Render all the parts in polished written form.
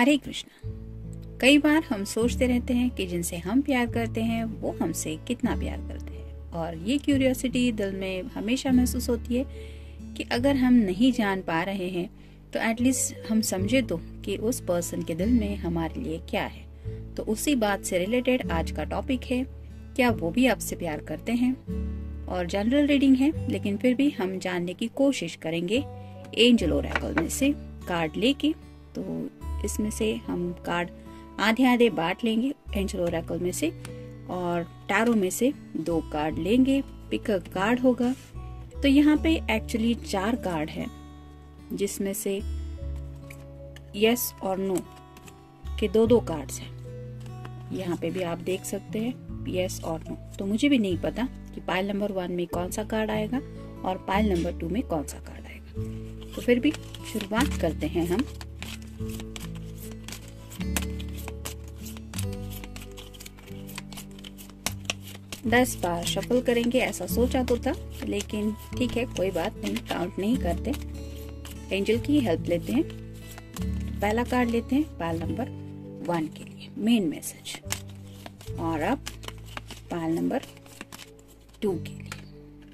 हरे कृष्णा। कई बार हम सोचते रहते हैं कि जिनसे हम प्यार करते हैं वो हमसे कितना प्यार करते हैं, और ये क्यूरियोसिटी दिल में हमेशा महसूस होती है कि अगर हम नहीं जान पा रहे हैं तो एटलीस्ट हम समझे तो कि उस पर्सन के दिल में हमारे लिए क्या है। तो उसी बात से रिलेटेड आज का टॉपिक है, क्या वो भी आपसे प्यार करते हैं। और जनरल रीडिंग है, लेकिन फिर भी हम जानने की कोशिश करेंगे एंजल ओरेकल में से कार्ड लेके। तो इसमें से हम कार्ड आधे आधे बांट लेंगे एंजल ओरेकल में से, और टैरो में से 2 कार्ड लेंगे। पिक अ कार्ड होगा। तो यहाँ पे एक्चुअली 4 कार्ड है, जिसमें से यस और नो के 2-2 कार्ड्स हैं। यहाँ पे भी आप देख सकते हैं यस और नो। तो मुझे भी नहीं पता कि पाइल नंबर 1 में कौन सा कार्ड आएगा और पाइल नंबर 2 में कौन सा कार्ड आएगा। तो फिर भी शुरुआत करते हैं हम। दस बार शफल करेंगे, ऐसा सोचा तो था, लेकिन ठीक है, कोई बात नहीं, काउंट नहीं करते। एंजल की हेल्प लेते हैं। तो पहला कार्ड लेते हैं पाइल नंबर 1 के लिए, मेन मैसेज, और अब पाइल नंबर 2 के लिए।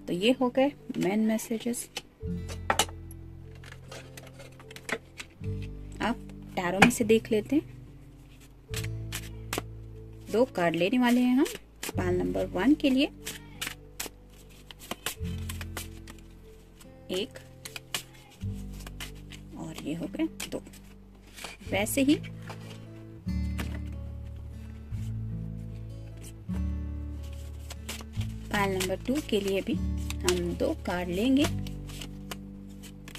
तो ये हो गए मेन मैसेजेस। अब टैरो में से देख लेते हैं। 2 कार्ड लेने वाले हैं हम पाइल नंबर 1 के लिए। 1 और ये हो गए 2। वैसे ही पाइल नंबर 2 के लिए भी हम 2 कार्ड लेंगे।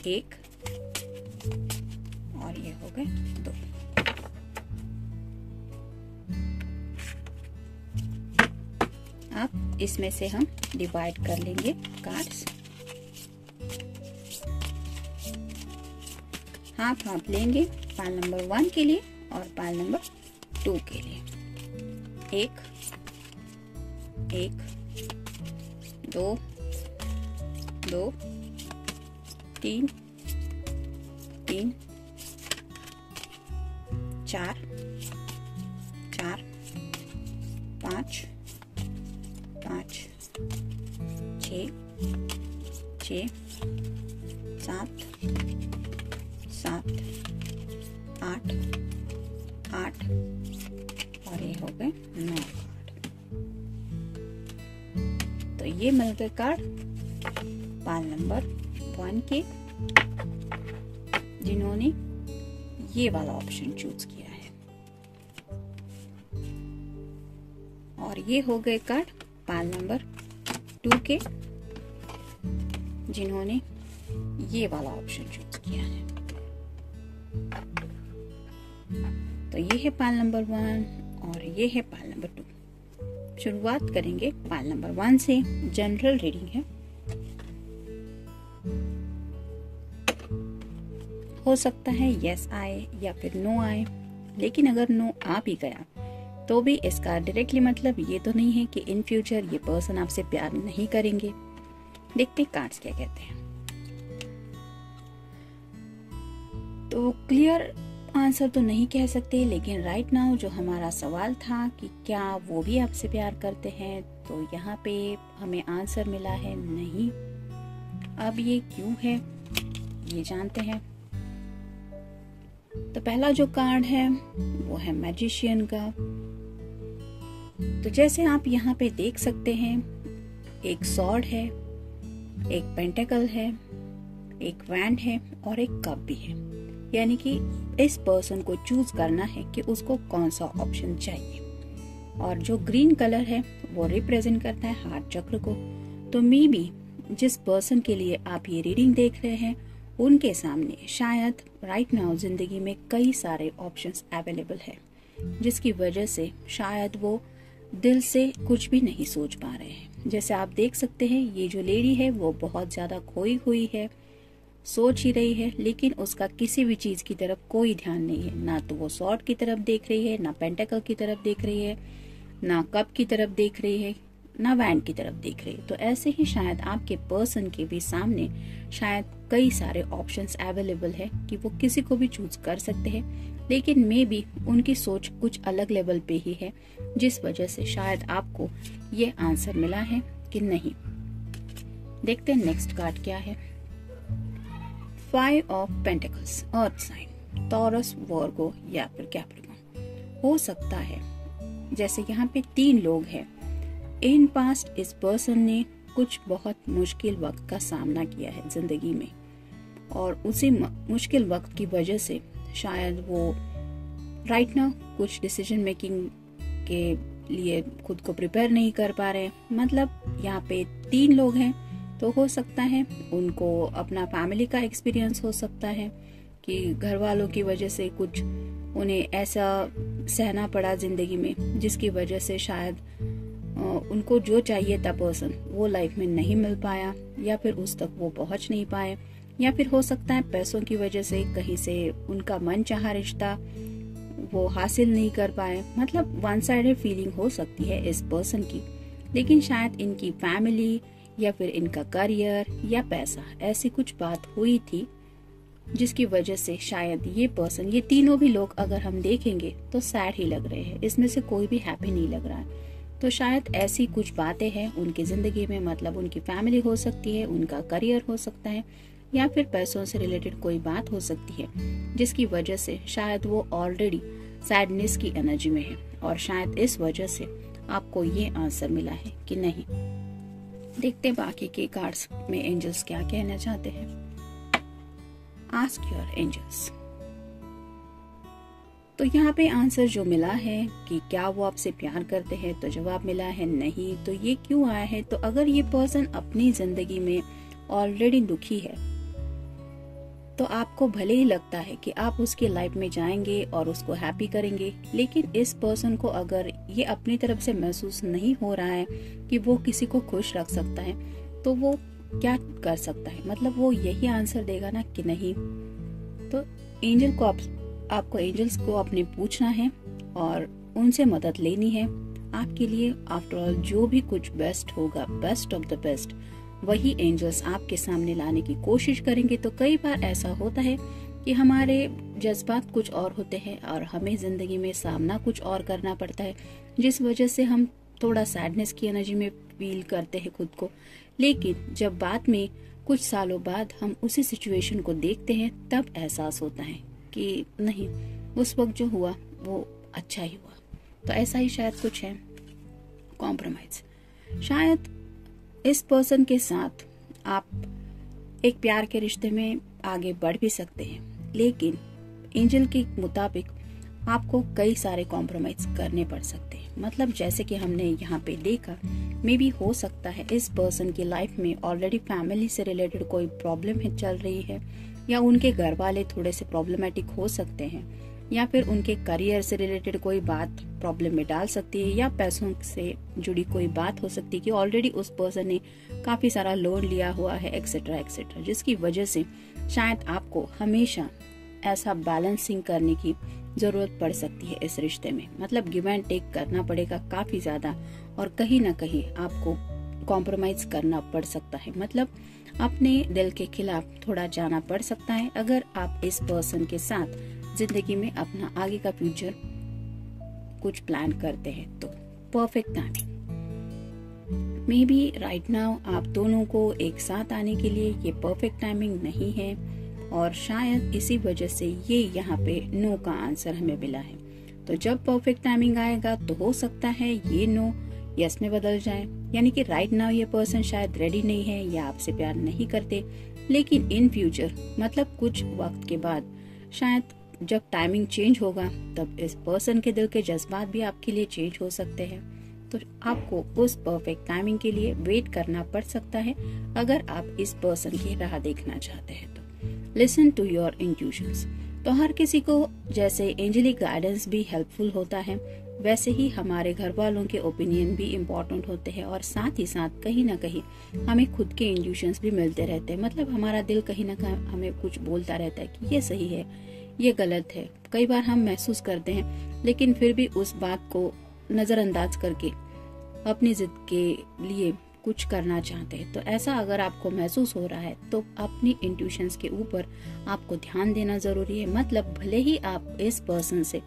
1 और ये हो गए 2। अब इसमें से हम डिवाइड कर लेंगे कार्ड्स। हाफ लेंगे पाइल नंबर 1 के लिए और पाइल नंबर 2 के लिए। 1 1 2 2 3 3 4 4 5 5 6 6 7 7 8 8 और ये हो गए 9 कार्ड। तो ये मिल गए कार्ड पाइल नंबर 1 के, जिन्होंने ये वाला ऑप्शन चूज किया है, और ये हो गए कार्ड पाइल नंबर 2 के, जिन्होंने ये वाला ऑप्शन चूज किया है। तो ये है पाइल नंबर 1 और ये है पाइल नंबर 2। शुरुआत करेंगे पाइल नंबर 1 से। जनरल रीडिंग है। हो सकता है यस आए या फिर नो आए, लेकिन अगर नो आ भी गया तो भी इसका डायरेक्टली मतलब ये तो नहीं है कि इन फ्यूचर ये पर्सन आपसे प्यार नहीं करेंगे। देखते कार्ड्स क्या कहते हैं। तो क्लियर आंसर तो नहीं कह सकते, लेकिन राइट नाउ जो हमारा सवाल था कि क्या वो भी आपसे प्यार करते हैं, तो यहाँ पे हमें आंसर मिला है नहीं। अब ये क्यों है ये जानते हैं। तो पहला जो कार्ड है वो है मैजिशियन का। तो जैसे आप यहाँ पे देख सकते हैं, एक सॉर्ड है, एक पेंटेकल है, एक वैंड है और एक कप भी है। यानी कि इस पर्सन को चूज करना है कि उसको कौन सा ऑप्शन चाहिए। और जो ग्रीन कलर है वो रिप्रेजेंट करता है हार्ट चक्र को। तो मे बी जिस पर्सन के लिए आप ये रीडिंग देख रहे हैं, उनके सामने शायद राइट नाउ जिंदगी में कई सारे ऑप्शंस अवेलेबल है, जिसकी वजह से शायद वो दिल से कुछ भी नहीं सोच पा रहे हैं। जैसे आप देख सकते हैं, ये जो लेडी है वो बहुत ज्यादा खोई हुई है, सोच ही रही है, लेकिन उसका किसी भी चीज की तरफ कोई ध्यान नहीं है। ना तो वो सॉर्ड की तरफ देख रही है, ना पेंटेकल की तरफ देख रही है, ना कप की तरफ देख रही है, ना वैन की तरफ देख रहे। तो ऐसे ही शायद आपके पर्सन के भी सामने शायद कई सारे ऑप्शंस अवेलेबल है कि वो किसी को भी चूज कर सकते हैं, लेकिन मे बी उनकी सोच कुछ अलग लेवल पे ही है, जिस वजह से शायद आपको ये आंसर मिला है कि नहीं। देखते हैं नेक्स्ट कार्ड क्या है। 5 of pentacles, earth sign, Taurus, Virgo या फिर कैप्रिकॉर्न। हो सकता है जैसे यहाँ पे 3 लोग हैं। इन पास्ट इस पर्सन ने कुछ बहुत मुश्किल वक्त का सामना किया है जिंदगी में, और उसी मुश्किल वक्त की वजह से शायद वो राइट नाउ कुछ डिसीजन मेकिंग के लिए खुद को प्रिपेयर नहीं कर पा रहे। मतलब यहाँ पे 3 लोग हैं, तो हो सकता है उनको अपना फैमिली का एक्सपीरियंस हो सकता है कि घर वालों की वजह से कुछ उन्हें ऐसा सहना पड़ा जिंदगी में, जिसकी वजह से शायद उनको जो चाहिए था पर्सन वो लाइफ में नहीं मिल पाया, या फिर उस तक वो पहुंच नहीं पाए, या फिर हो सकता है पैसों की वजह से कहीं से उनका मन चाहा रिश्ता वो हासिल नहीं कर पाए। मतलब वन साइडेड फीलिंग हो सकती है इस पर्सन की, लेकिन शायद इनकी फैमिली या फिर इनका करियर या पैसा, ऐसी कुछ बात हुई थी जिसकी वजह से शायद ये पर्सन, ये तीनों भी लोग अगर हम देखेंगे तो सैड ही लग रहे हैं, इसमें से कोई भी हैप्पी नहीं लग रहा है। तो शायद ऐसी कुछ बातें हैं उनकी जिंदगी में, मतलब उनकी फैमिली हो सकती है, उनका करियर हो सकता है, या फिर पैसों से रिलेटेड कोई बात हो सकती है, जिसकी वजह से शायद वो ऑलरेडी सैडनेस की एनर्जी में है, और शायद इस वजह से आपको ये आंसर मिला है कि नहीं। देखते बाकी के कार्ड्स में एंजल्स क्या कहना चाहते हैं। Ask your angels. तो यहाँ पे आंसर जो मिला है कि क्या वो आपसे प्यार करते हैं, तो जवाब मिला है नहीं। तो ये क्यों आया है? तो अगर ये पर्सन अपनी जिंदगी में ऑलरेडी दुखी है, तो आपको भले ही लगता है कि आप उसकी लाइफ में जाएंगे और उसको हैप्पी करेंगे, लेकिन इस पर्सन को अगर ये अपनी तरफ से महसूस नहीं हो रहा है कि वो किसी को खुश रख सकता है, तो वो क्या कर सकता है? मतलब वो यही आंसर देगा ना कि नहीं। तो एंजल को आपको एंजल्स को अपने पूछना है और उनसे मदद लेनी है आपके लिए। आफ्टर ऑल जो भी कुछ बेस्ट होगा, बेस्ट ऑफ द बेस्ट, वही एंजल्स आपके सामने लाने की कोशिश करेंगे। तो कई बार ऐसा होता है कि हमारे जज्बात कुछ और होते हैं और हमें जिंदगी में सामना कुछ और करना पड़ता है, जिस वजह से हम थोड़ा सैडनेस की एनर्जी में फील करते हैं खुद को। लेकिन जब बाद में कुछ सालों बाद हम उसी सिचुएशन को देखते हैं, तब एहसास होता है कि नहीं, उस वक्त जो हुआ वो अच्छा ही हुआ। तो ऐसा ही शायद कुछ है। कॉम्प्रोमाइज। शायद इस पर्सन के साथ आप एक प्यार के रिश्ते में आगे बढ़ भी सकते हैं, लेकिन एंजल के मुताबिक आपको कई सारे कॉम्प्रोमाइज करने पड़ सकते हैं। मतलब जैसे कि हमने यहाँ पे देखा, मे बी हो सकता है इस पर्सन की लाइफ में ऑलरेडी फैमिली से रिलेटेड कोई प्रॉब्लम है चल रही है, या उनके घर वाले थोड़े से प्रॉब्लमेटिक हो सकते हैं, या फिर उनके करियर से रिलेटेड कोई बात प्रॉब्लम में डाल सकती है, या पैसों से जुड़ी कोई बात हो सकती है कि ऑलरेडी उस पर्सन ने काफी सारा लोन लिया हुआ है, एक्सेट्रा एक्सेट्रा, जिसकी वजह से शायद आपको हमेशा ऐसा बैलेंसिंग करने की जरूरत पड़ सकती है इस रिश्ते में। मतलब गिव एंड टेक करना पड़ेगा काफी ज्यादा, और कहीं ना कहीं आपको कॉम्प्रोमाइज करना पड़ सकता है। मतलब अपने दिल के खिलाफ थोड़ा जाना पड़ सकता है अगर आप इस पर्सन के साथ जिंदगी में अपना आगे का फ्यूचर कुछ प्लान करते हैं। तो perfect timing. May be right now आप दोनों को एक साथ आने के लिए ये परफेक्ट टाइमिंग नहीं है, और शायद इसी वजह से ये यहाँ पे नो का आंसर हमें मिला है। तो जब परफेक्ट टाइमिंग आएगा तो हो सकता है ये नो यस में बदल जाए। यानी कि राइट नाउ ये पर्सन शायद रेडी नहीं है या आपसे प्यार नहीं करते, लेकिन इन फ्यूचर मतलब कुछ वक्त के बाद शायद जब टाइमिंग चेंज होगा, तब इस पर्सन के दिल के जज्बात भी आपके लिए चेंज हो सकते हैं। तो आपको उस परफेक्ट टाइमिंग के लिए वेट करना पड़ सकता है अगर आप इस पर्सन की राह देखना चाहते हैं। तो लिसन टू योर इंट्यूशंस। तो हर किसी को जैसे एंजेलिक गाइडेंस भी हेल्पफुल होता है, वैसे ही हमारे घर वालों के ओपिनियन भी इम्पोर्टेंट होते हैं, और साथ ही साथ कहीं ना कहीं हमें खुद के इंट्यूशंस भी मिलते रहते हैं। मतलब हमारा दिल कहीं ना कहीं हमें कुछ बोलता रहता है कि ये सही है, ये गलत है। कई बार हम महसूस करते हैं, लेकिन फिर भी उस बात को नजरअंदाज करके अपनी जिद के लिए कुछ करना चाहते हैं। तो ऐसा अगर आपको महसूस हो रहा है तो अपनी इंट्यूशंस के ऊपर आपको ध्यान देना जरूरी है। मतलब भले ही आप इस पर्सन से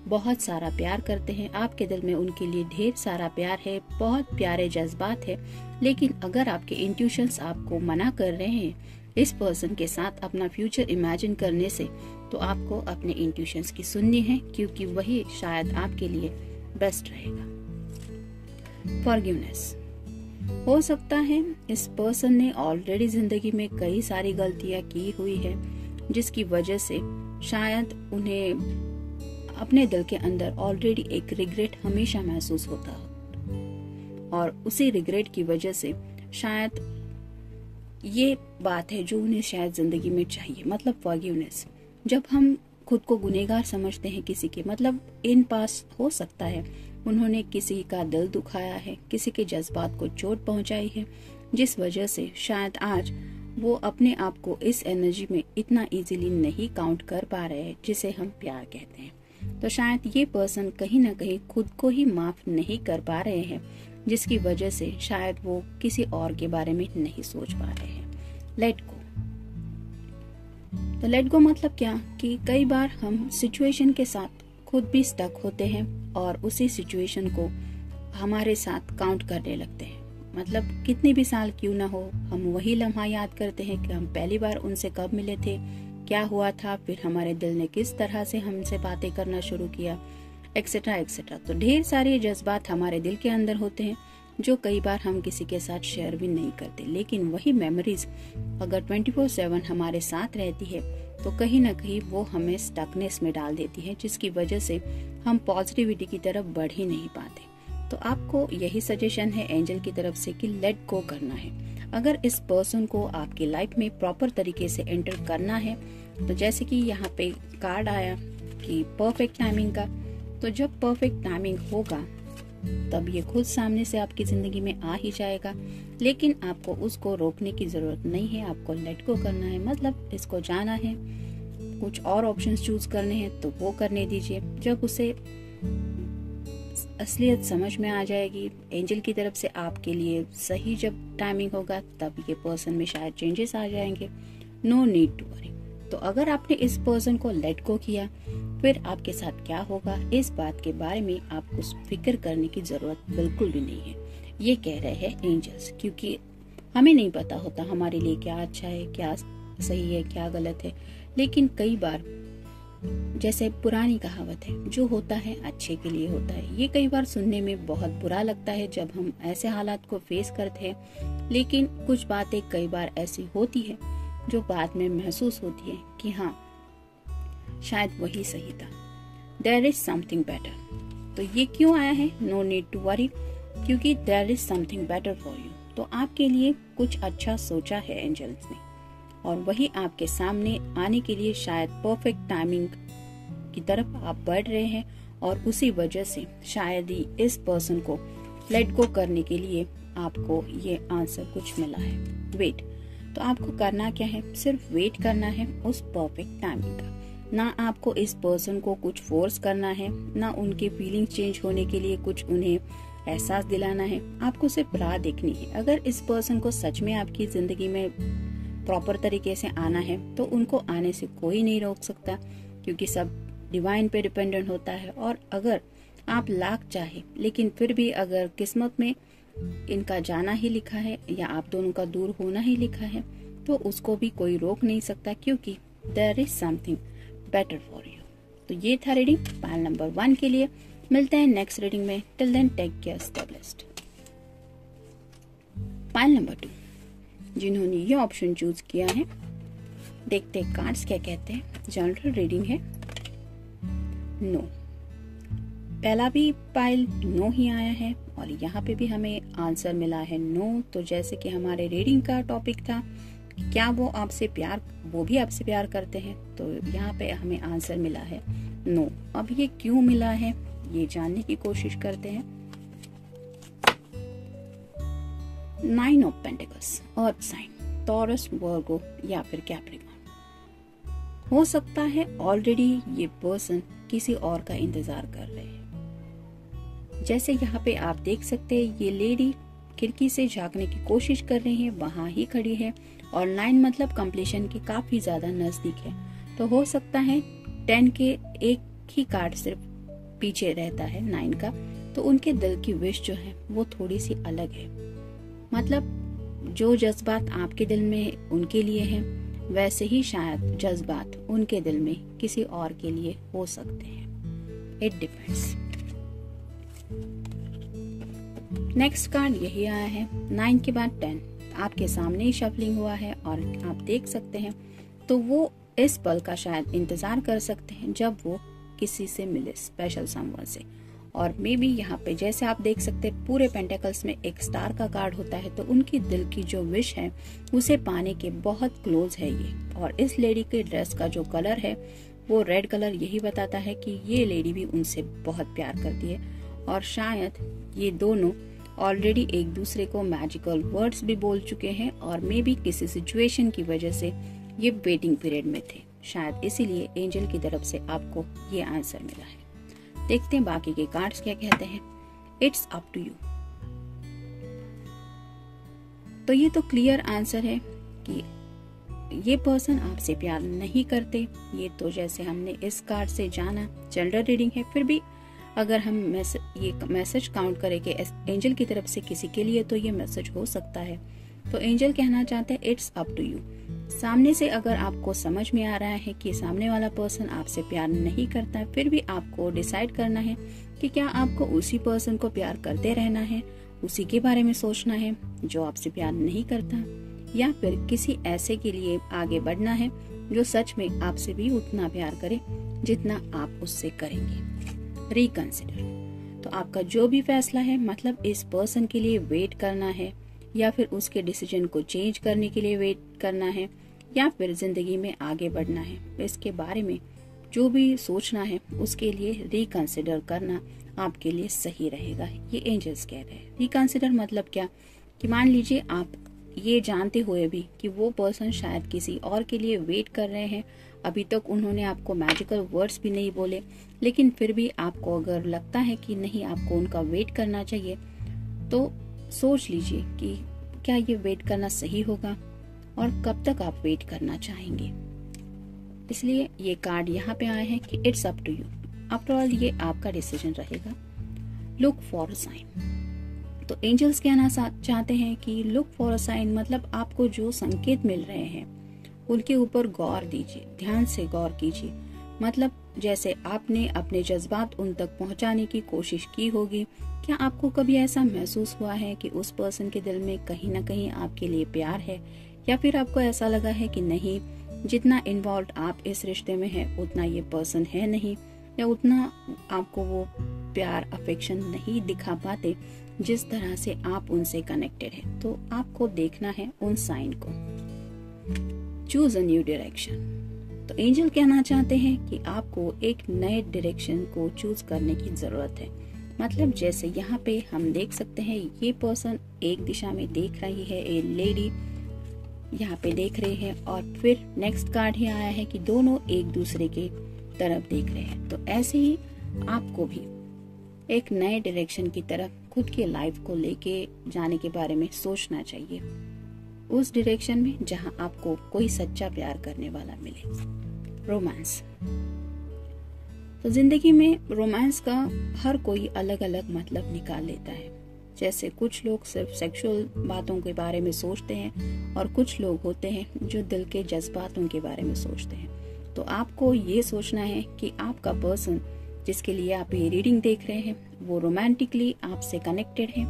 बहुत सारा प्यार करते हैं, आपके दिल में उनके लिए ढेर सारा प्यार है, बहुत प्यारे जज्बात है, लेकिन अगर आपके इंट्यूशंस आपको मना कर रहे हैं इस पर्सन के साथ अपना फ्यूचर इमेजिन करने से, तो आपको अपने इंट्यूशंस की सुननी है, क्योंकि वही शायद आपके लिए बेस्ट रहेगा। फॉरगिवनेस। हो सकता है इस पर्सन ने ऑलरेडी जिंदगी में कई सारी गलतियां की हुई है, जिसकी वजह से शायद उन्हें अपने दिल के अंदर ऑलरेडी एक रिग्रेट हमेशा महसूस होता हो, और उसी रिग्रेट की वजह से शायद ये बात है जो उन्हें शायद जिंदगी में चाहिए। मतलब फॉरगिवनेस। जब हम खुद को गुनहगार समझते हैं किसी के, मतलब इन पास हो सकता है उन्होंने किसी का दिल दुखाया है, किसी के जज्बात को चोट पहुंचाई है, जिस वजह से शायद आज वो अपने आप को इस एनर्जी में इतना इजीली नहीं काउंट कर पा रहे हैं जिसे हम प्यार कहते हैं। तो शायद ये पर्सन कहीं ना कहीं खुद को ही माफ नहीं कर पा रहे हैं, जिसकी वजह से शायद वो किसी और के बारे में नहीं सोच पा रहे हैं। Let go. तो लेट गो मतलब क्या कि कई बार हम सिचुएशन के साथ खुद भी स्टक होते हैं और उसी सिचुएशन को हमारे साथ काउंट करने लगते हैं। मतलब कितने भी साल क्यों ना हो, हम वही लम्हा याद करते हैं कि हम पहली बार उनसे कब मिले थे, क्या हुआ था, फिर हमारे दिल ने किस तरह से हमसे बातें करना शुरू किया, एक्सेट्रा एक्सेट्रा। तो ढेर सारे जज्बात हमारे दिल के अंदर होते हैं जो कई बार हम किसी के साथ शेयर भी नहीं करते, लेकिन वही मेमोरीज अगर 24/7 हमारे साथ रहती है तो कहीं ना कहीं वो हमें स्टकनेस में डाल देती है, जिसकी वजह से हम पॉजिटिविटी की तरफ बढ़ ही नहीं पाते। तो आपको यही सजेशन है एंजल की तरफ से कि लेट गो करना है। अगर इस पर्सन को आपकी लाइफ में प्रॉपर तरीके से एंटर करना है, तो जैसे कि यहाँ पे कार्ड आया कि परफेक्ट टाइमिंग का, तो जब परफेक्ट टाइमिंग होगा तब ये खुद सामने से आपकी जिंदगी में आ ही जाएगा। लेकिन आपको उसको रोकने की जरूरत नहीं है, आपको लेट गो करना है। मतलब इसको जाना है, कुछ और ऑप्शंस चूज करने हैं तो वो करने दीजिए। जब उसे असलियत समझ में आ जाएगी एंजल की तरफ से आपके लिए सही जब टाइमिंग होगा, तब ये पर्सन में शायद चेंजेस आ जाएंगे। No need to worry. तो अगर आपने इस पर्सन को लेट गो किया, फिर आपके साथ क्या होगा इस बात के बारे में आपको फिक्र करने की जरूरत बिल्कुल भी नहीं है, ये कह रहे हैं एंजल्स। क्योंकि हमें नहीं पता होता हमारे लिए क्या अच्छा है, क्या सही है, क्या गलत है। लेकिन कई बार जैसे पुरानी कहावत है, जो होता है अच्छे के लिए होता है। ये कई बार सुनने में बहुत बुरा लगता है जब हम ऐसे हालात को फेस करते हैं, लेकिन कुछ बातें कई बार ऐसी होती है जो बाद में महसूस होती है कि हाँ शायद वही सही था। There is something better. तो ये क्यों आया है नो नीड टू वरी? क्योंकि there is something better for you. तो आपके लिए कुछ अच्छा सोचा है एंजल्स ने, और वही आपके सामने आने के लिए शायद परफेक्ट टाइमिंग की तरफ आप बढ़ रहे हैं, और उसी वजह से शायद ही इस पर्सन को लेट गो करने के लिए आपको ये आंसर कुछ मिला है। वेट। तो आपको करना क्या है? सिर्फ वेट करना है उस परफेक्ट टाइमिंग का। ना आपको इस पर्सन को कुछ फोर्स करना है, ना उनके फीलिंग चेंज होने के लिए कुछ उन्हें एहसास दिलाना है। आपको सिर्फ राह देखनी है। अगर इस पर्सन को सच में आपकी जिंदगी में प्रॉपर तरीके से आना है तो उनको आने से कोई नहीं रोक सकता, क्योंकि सब डिवाइन पे डिपेंडेंट होता है। और अगर आप लाख चाहे लेकिन फिर भी अगर किस्मत में इनका जाना ही लिखा है या आप दोनों का दूर होना ही लिखा है, तो उसको भी कोई रोक नहीं सकता, क्योंकि there is something better for you. तो ये था रीडिंग पाइल नंबर 1 के लिए। मिलते हैं नेक्स्ट रीडिंग में। Till then take care, stay blessed. Pile number 2, जिन्होंने ये ऑप्शन चूज किया है, देखते हैं कार्ड्स क्या कहते हैं। जनरल रीडिंग है। नो। पहला भी पाइल नो ही आया है और यहाँ पे भी हमें आंसर मिला है नो। तो जैसे कि हमारे रीडिंग का टॉपिक था क्या वो आपसे प्यार, वो भी आपसे प्यार करते हैं, तो यहाँ पे हमें आंसर मिला है नो। अब ये क्यों मिला है ये जानने की कोशिश करते हैं। 9 of pentacles, earth sign, Taurus, Virgo या फिर कैप्रिकॉर्न। हो सकता है ऑलरेडी ये पर्सन किसी और का इंतजार कर रहे हैं। जैसे यहाँ पे आप देख सकते हैं ये लेडी खिड़की से झांकने की कोशिश कर रही है, वहां ही खड़ी है और 9 मतलब कंप्लीशन के काफी ज्यादा नजदीक है। तो हो सकता है 10 के एक ही कार्ड सिर्फ पीछे रहता है 9 का, तो उनके दिल की विश जो है वो थोड़ी सी अलग है। मतलब जो जज्बात आपके दिल में उनके लिए हैं, वैसे ही शायद जज्बात उनके दिल में किसी और के लिए हो सकते हैं। It depends. नेक्स्ट कार्ड यही आया है, 9 के बाद 10 आपके सामने ही शफलिंग हुआ है और आप देख सकते हैं। तो वो इस पल का शायद इंतजार कर सकते हैं जब वो किसी से मिले, स्पेशल समवन से। और मे बी यहाँ पे जैसे आप देख सकते हैं पूरे पेंटेकल्स में एक स्टार का कार्ड होता है, तो उनकी दिल की जो विश है उसे पाने के बहुत क्लोज है ये। और इस लेडी के ड्रेस का जो कलर है वो रेड कलर यही बताता है कि ये लेडी भी उनसे बहुत प्यार करती है। और शायद ये दोनों ऑलरेडी एक दूसरे को मैजिकल वर्ड्स भी बोल चुके हैं और मे बी किसी सिचुएशन की वजह से ये वेटिंग पीरियड में थे, शायद इसीलिए एंजल की तरफ से आपको ये आंसर मिला है। देखते हैं बाकी के कार्ड्स क्या कहते हैं। It's up to you. तो ये तो क्लियर आंसर है कि ये पर्सन आपसे प्यार नहीं करते। ये तो जैसे हमने इस कार्ड से जाना, जनरल रीडिंग है, फिर भी अगर हम ये मैसेज काउंट करें कि एंजल की तरफ से किसी के लिए, तो ये मैसेज हो सकता है। तो एंजल कहना चाहते हैं इट्स अप टू यू। सामने से अगर आपको समझ में आ रहा है कि सामने वाला पर्सन आपसे प्यार नहीं करता, फिर भी आपको डिसाइड करना है कि क्या आपको उसी पर्सन को प्यार करते रहना है, उसी के बारे में सोचना है जो आपसे प्यार नहीं करता, या फिर किसी ऐसे के लिए आगे बढ़ना है जो सच में आपसे भी उतना प्यार करे जितना आप उससे करेंगे। रिकंसिडर। तो आपका जो भी फैसला है, मतलब इस पर्सन के लिए वेट करना है या फिर उसके डिसीजन को चेंज करने के लिए वेट करना है या फिर जिंदगी में आगे बढ़ना है, इसके बारे में जो भी सोचना है उसके लिए रिकंसिडर करना आपके लिए सही रहेगा, ये एंजल्स कह रहे हैं। रिकंसिडर मतलब क्या कि मान लीजिए आप ये जानते हुए भी कि वो पर्सन शायद किसी और के लिए वेट कर रहे हैं, अभी तक उन्होंने आपको मैजिकल वर्ड्स भी नहीं बोले, लेकिन फिर भी आपको अगर लगता है कि नहीं आपको उनका वेट करना चाहिए, तो सोच लीजिए कि क्या ये वेट करना सही होगा और कब तक आप वेट करना चाहेंगे। इसलिए ये कार्ड यहाँ पे आए हैं कि it's up to you. After all ये आपका डिसीजन रहेगा। Look for a sign. तो एंजल्स कहना चाहते हैं कि लुक फॉर अ साइन मतलब आपको जो संकेत मिल रहे हैं उनके ऊपर गौर दीजिए, ध्यान से गौर कीजिए। मतलब जैसे आपने अपने जज्बात उन तक पहुंचाने की कोशिश की होगी, क्या आपको कभी ऐसा महसूस हुआ है कि उस पर्सन के दिल में कहीं ना कहीं आपके लिए प्यार है, या फिर आपको ऐसा लगा है कि नहीं, जितना इन्वॉल्व आप इस रिश्ते में है उतना ये पर्सन है नहीं, या उतना आपको वो प्यार अफेक्शन नहीं दिखा पाते जिस तरह से आप उनसे कनेक्टेड है। तो आपको देखना है उन साइन को। Choose a new direction. तो एंजल कहना चाहते हैं कि आपको एक नए डायरेक्शन को चूज करने की जरूरत है। मतलब जैसे यहाँ पे हम देख सकते हैं ये पर्सन एक दिशा में देख रही है, एक लेडी यहाँ पे देख रही है, और फिर नेक्स्ट कार्ड ही आया है कि दोनों एक दूसरे के तरफ देख रहे हैं। तो ऐसे ही आपको भी एक नए डायरेक्शन की तरफ खुद के लाइफ को लेके जाने के बारे में सोचना चाहिए, उस डायरेक्शन में जहां आपको कोई सच्चा प्यार करने वाला मिले। रोमांस। तो जिंदगी में रोमांस का हर कोई अलग अलग मतलब निकाल लेता है। जैसे कुछ लोग सिर्फ सेक्सुअल बातों के बारे में सोचते हैं और कुछ लोग होते हैं जो दिल के जज्बातों के बारे में सोचते हैं। तो आपको ये सोचना है कि आपका पर्सन जिसके लिए आप ये रीडिंग देख रहे हैं वो रोमांटिकली आपसे कनेक्टेड है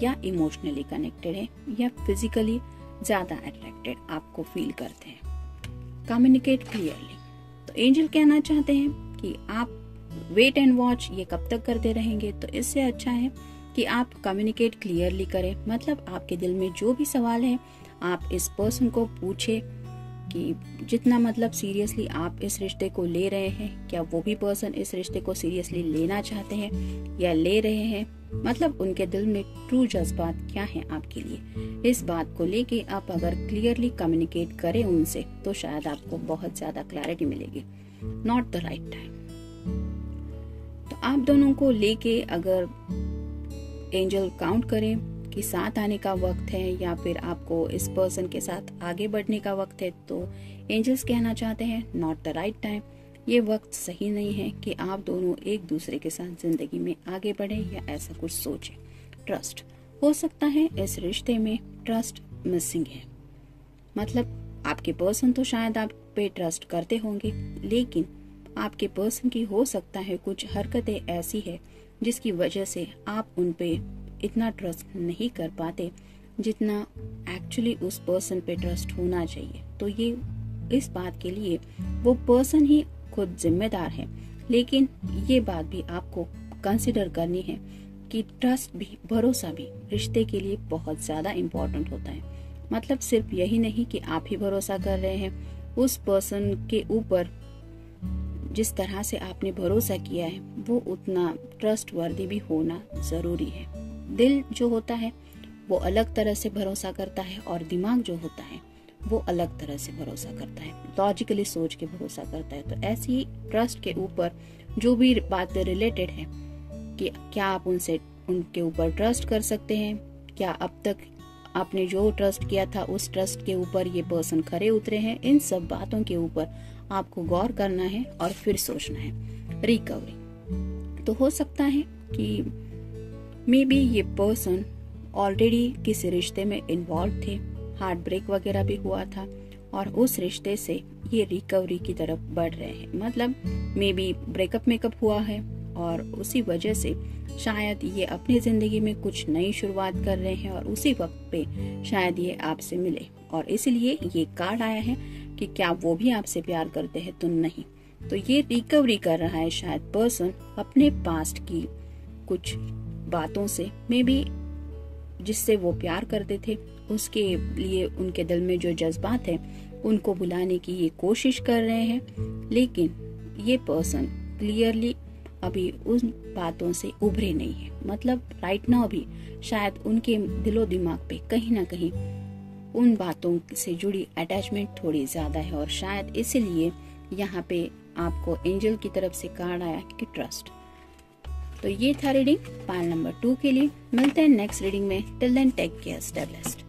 या इमोशनली कनेक्टेड है या फिजिकली ज्यादा अट्रैक्टेड आपको फील करते हैं। Communicate clearly. तो एंजल कहना चाहते हैं कि आप वेट एंड वॉच ये कब तक करते रहेंगे, तो इससे अच्छा है कि आप कम्युनिकेट क्लियरली करें। मतलब आपके दिल में जो भी सवाल है आप इस पर्सन को पूछे कि जितना मतलब सीरियसली आप इस रिश्ते को ले रहे हैं, क्या वो भी पर्सन इस रिश्ते को सीरियसली लेना चाहते हैं या ले रहे हैं, मतलब उनके दिल में ट्रू जज्बात क्या है आपके लिए। इस बात को लेके आप अगर क्लियरली कम्युनिकेट करें उनसे तो शायद आपको बहुत ज्यादा क्लैरिटी मिलेगी। Not the right time. तो आप दोनों को लेके अगर एंजल काउंट करें कि साथ आने का वक्त है या फिर आपको इस पर्सन के साथ आगे बढ़ने का वक्त है, तो एंजल्स कहना चाहते हैं नॉट द राइट टाइम। ये वक्त सही नहीं है कि आप दोनों एक दूसरे के साथ जिंदगी में आगे बढ़े या ऐसा कुछ सोचें। ट्रस्ट हो सकता है इस रिश्ते में ट्रस्ट मिसिंग है, मतलब आपके पर्सन तो शायद आप पे ट्रस्ट करते होंगे, लेकिन आपके पर्सन की हो सकता है कुछ हरकतें ऐसी है जिसकी वजह से आप उन पे इतना ट्रस्ट नहीं कर पाते जितना एक्चुअली उस पर्सन पे ट्रस्ट होना चाहिए। तो ये इस बात के लिए वो पर्सन ही खुद जिम्मेदार है, लेकिन ये बात भी आपको कंसिडर करनी है कि ट्रस्ट भी, भरोसा भी रिश्ते के लिए बहुत ज्यादा इम्पोर्टेंट होता है। मतलब सिर्फ यही नहीं कि आप ही भरोसा कर रहे हैं, उस पर्सन के ऊपर जिस तरह से आपने भरोसा किया है वो उतना ट्रस्ट वर्दी भी होना जरूरी है। दिल जो होता है वो अलग तरह से भरोसा करता है और दिमाग जो होता है वो अलग तरह से भरोसा करता है, लॉजिकली सोच के भरोसा करता है। तो ऐसी ही ट्रस्ट के ऊपर जो भी बातें रिलेटेड है कि क्या आप उनके ऊपर ट्रस्ट कर सकते हैं, क्या अब तक आपने जो ट्रस्ट किया था उस ट्रस्ट के ऊपर ये पर्सन खरे उतरे हैं, इन सब बातों के ऊपर आपको गौर करना है और फिर सोचना है। रिकवरी तो हो सकता है कि मे बी ये पर्सन ऑलरेडी किसी रिश्ते में इन्वॉल्व थे, हार्ट ब्रेक वगैरह भी हुआ था और उस रिश्ते से ये रिकवरी की तरफ बढ़ रहे हैं। मतलब मे बी ब्रेकअप मेकअप हुआ है और उसी वजह से शायद ये अपनी जिंदगी में कुछ नई शुरुआत कर रहे हैं और उसी वक्त पे शायद ये आपसे मिले और इसलिए ये कार्ड आया है कि क्या वो भी आपसे प्यार करते हैं तो नहीं। तो ये रिकवरी कर रहा है शायद पर्सन अपने पास्ट की कुछ बातों से, मे बी जिससे वो प्यार करते थे उसके लिए उनके दिल में जो जज्बात है उनको बुलाने की ये कोशिश कर रहे हैं, लेकिन ये पर्सन क्लियरली अभी उन बातों से उभरे नहीं है। मतलब राइट नाउ भी शायद उनके दिलो दिमाग पे कहीं ना कहीं उन बातों से जुड़ी अटैचमेंट थोड़ी ज्यादा है और शायद इसीलिए यहाँ पे आपको एंजल की तरफ से कार्ड आया कि ट्रस्ट। तो ये था रीडिंग पाइल नंबर 2 के लिए। मिलते हैं नेक्स्ट रीडिंग में। Till then take care, stay blessed.